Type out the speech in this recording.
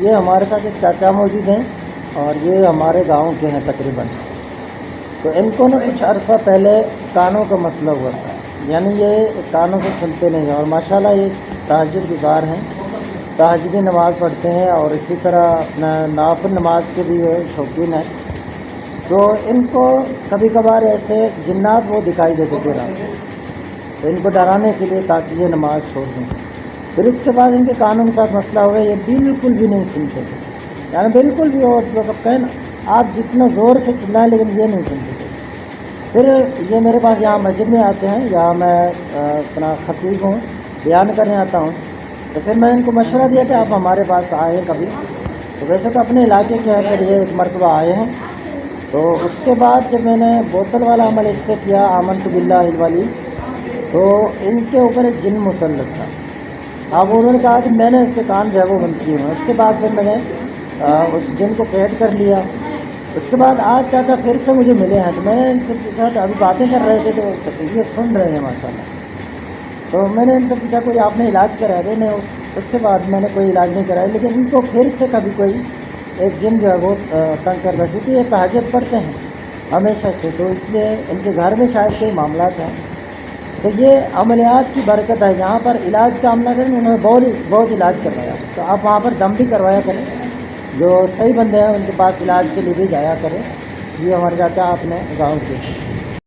یہ ہمارے ساتھ ایک چاچا موجود ہیں اور یہ ہمارے گاؤں کے ہیں تقریباً. تو ان کو نا کچھ عرصہ پہلے کانوں کا مسئلہ ہوا تھا، یعنی یہ کانوں سے سنتے نہیں ہیں، اور ماشاءاللہ یہ تہجد گزار ہیں، تہجدی نماز پڑھتے ہیں اور اسی طرح نافل نماز کے بھی شوقین ہیں. تو ان کو کبھی کبھار ایسے جنات وہ دکھائی دیتے تھے رات کو، تو ان کو ڈرانے کے لیے تاکہ یہ نماز چھوڑ دیں. پھر اس کے بعد ان کے کانوں کے ساتھ مسئلہ ہو گیا، یہ بالکل بھی نہیں سنتے تھے، یعنی بالکل بھی. اور کہیں نا آپ جتنا زور سے چلائیں لیکن یہ نہیں سنتے تھے. پھر یہ میرے پاس یہاں مسجد میں آتے ہیں، یہاں میں اپنا خطیب ہوں، بیان کرنے آتا ہوں. تو پھر میں ان کو مشورہ دیا کہ آپ ہمارے پاس آئیں کبھی. تو ویسے تو اپنے علاقے کے ہیں، پھر یہ ایک مرتبہ آئے ہیں. تو اس کے بعد جب میں نے بوتل والا عمل اس پہ کیا آمنت باللہ الولی، تو ان کے اوپر ایک جن مسلط تھا. اب انہوں نے کہا کہ میں نے اس کے کان جو ہے وہ بند کیے ہیں. اس کے بعد پھر میں نے اس جن کو قید کر لیا. اس کے بعد آج چاچا پھر سے مجھے ملے ہیں، تو میں نے ان سے پوچھا، تو ابھی باتیں کر رہے تھے تو یہ سن رہے ہیں ماشاءاللہ. تو میں نے ان سے پوچھا کوئی آپ نے علاج کرایا ہے؟ نہیں. اس کے بعد میں نے کوئی علاج نہیں کرایا، لیکن ان کو پھر سے کبھی کوئی ایک جن جو ہے وہ تنگ کرتا، کیونکہ یہ تہجد پڑھتے ہیں ہمیشہ سے، تو اس لیے ان کے گھر میں شاید کوئی معاملات ہیں. تو یہ عملیات کی برکت ہے. جہاں پر علاج کا عملہ کریں انہوں نے بہت علاج کروایا. تو آپ وہاں پر دم بھی کروایا کریں، جو صحیح بندے ہیں ان کے پاس علاج کے لیے بھی جایا کریں. یہ ہمارے چاچا اپنے گاؤں کے.